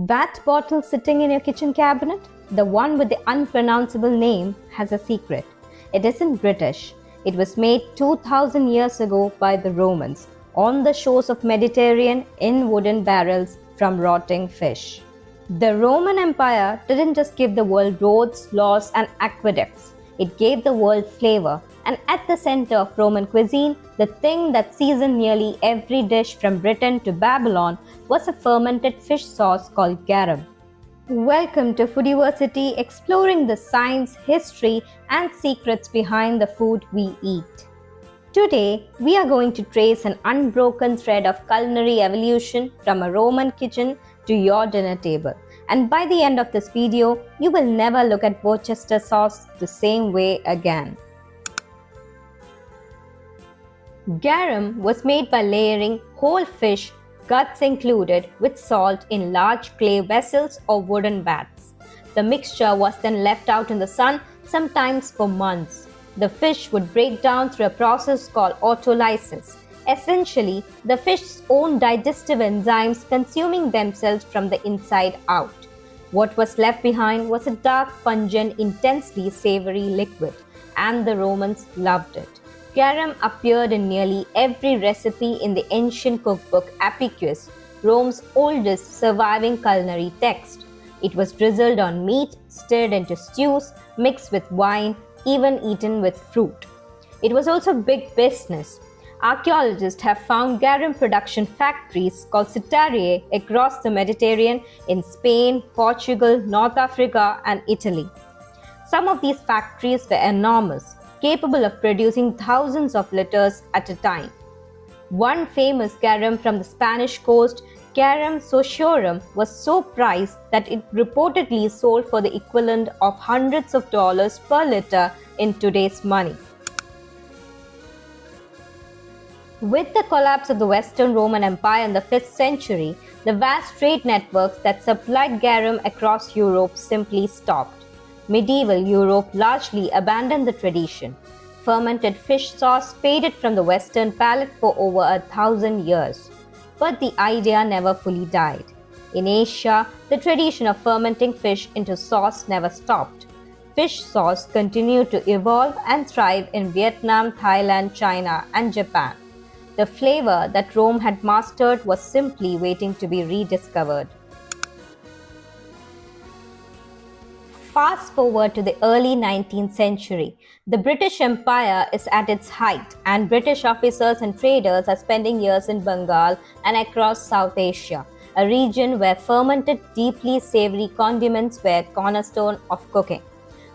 That bottle sitting in your kitchen cabinet, the one with the unpronounceable name, has a secret. It isn't British. It was made 2000 years ago by the Romans on the shores of Mediterranean in wooden barrels from rotting fish. The Roman Empire didn't just give the world roads, laws, and aqueducts. It gave the world flavor, and at the center of Roman cuisine, the thing that seasoned nearly every dish from Britain to Babylon was a fermented fish sauce called garum. Welcome to Foodiversity, exploring the science, history, and secrets behind the food we eat. Today, we are going to trace an unbroken thread of culinary evolution from a Roman kitchen to your dinner table. And by the end of this video, you will never look at Worcestershire sauce the same way again. Garum was made by layering whole fish, guts included, with salt in large clay vessels or wooden vats. The mixture was then left out in the sun, sometimes for months. The fish would break down through a process called autolysis. Essentially, the fish's own digestive enzymes consuming themselves from the inside out. What was left behind was a dark, pungent, intensely savory liquid, and the Romans loved it. Garum appeared in nearly every recipe in the ancient cookbook Apicius, Rome's oldest surviving culinary text. It was drizzled on meat, stirred into stews, mixed with wine, even eaten with fruit. It was also big business. Archaeologists have found garum production factories called citariae across the Mediterranean in Spain, Portugal, North Africa, and Italy. Some of these factories were enormous, capable of producing thousands of liters at a time. One famous garum from the Spanish coast, Garum sociorum, was so prized that it reportedly sold for the equivalent of hundreds of dollars per liter in today's money. With the collapse of the Western Roman Empire in the 5th century, the vast trade networks that supplied garum across Europe simply stopped. Medieval Europe largely abandoned the tradition. Fermented fish sauce faded from the Western palate for over 1,000 years. But the idea never fully died. In Asia, the tradition of fermenting fish into sauce never stopped. Fish sauce continued to evolve and thrive in Vietnam, Thailand, China, and Japan. The flavor that Rome had mastered was simply waiting to be rediscovered. Fast forward to the early 19th century. The British Empire is at its height, and British officers and traders are spending years in Bengal and across South Asia, a region where fermented, deeply savory condiments were a cornerstone of cooking.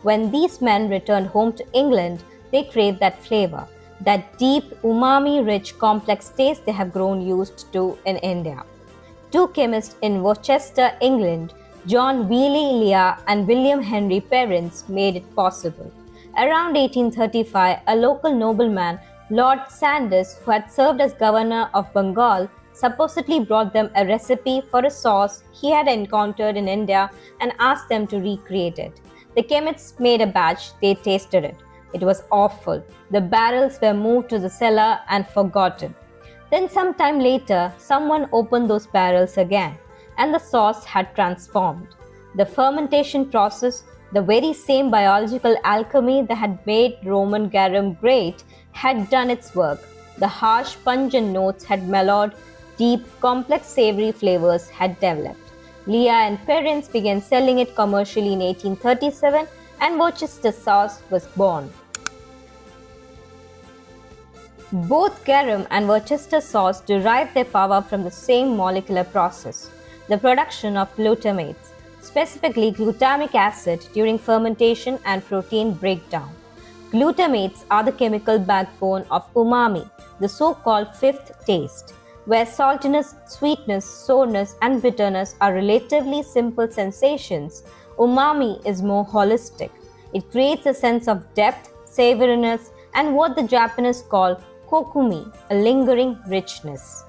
When these men returned home to England, they craved that flavor, that deep, umami-rich, complex taste they have grown used to in India. Two chemists in Worcestershire, England, John Wheely Leah and William Henry Perrins, made it possible. Around 1835, a local nobleman, Lord Sandys, who had served as governor of Bengal, supposedly brought them a recipe for a sauce he had encountered in India and asked them to recreate it. The chemists made a batch, they tasted it. It was awful. The barrels were moved to the cellar and forgotten. Then sometime later, someone opened those barrels again, and the sauce had transformed. The fermentation process, the very same biological alchemy that had made Roman garum great, had done its work. The harsh, pungent notes had mellowed, deep, complex savory flavors had developed. Leah and Perrins began selling it commercially in 1837, and Worcestershire sauce was born. Both garum and Worcestershire sauce derive their power from the same molecular process, the production of glutamates, specifically glutamic acid during fermentation and protein breakdown. Glutamates are the chemical backbone of umami, the so-called fifth taste. Where saltiness, sweetness, sourness, and bitterness are relatively simple sensations, umami is more holistic. It creates a sense of depth, savoriness, and what the Japanese call kokumi, a lingering richness.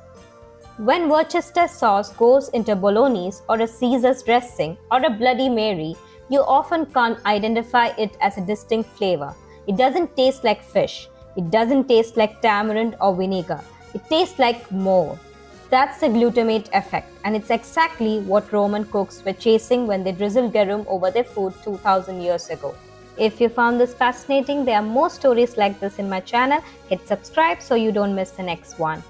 When Worcestershire sauce goes into bolognese or a Caesar's dressing or a Bloody Mary, you often can't identify it as a distinct flavor. It doesn't taste like fish. It doesn't taste like tamarind or vinegar. It tastes like more. That's the glutamate effect, and it's exactly what Roman cooks were chasing when they drizzled garum over their food 2000 years ago. If you found this fascinating, there are more stories like this in my channel. Hit subscribe so you don't miss the next one.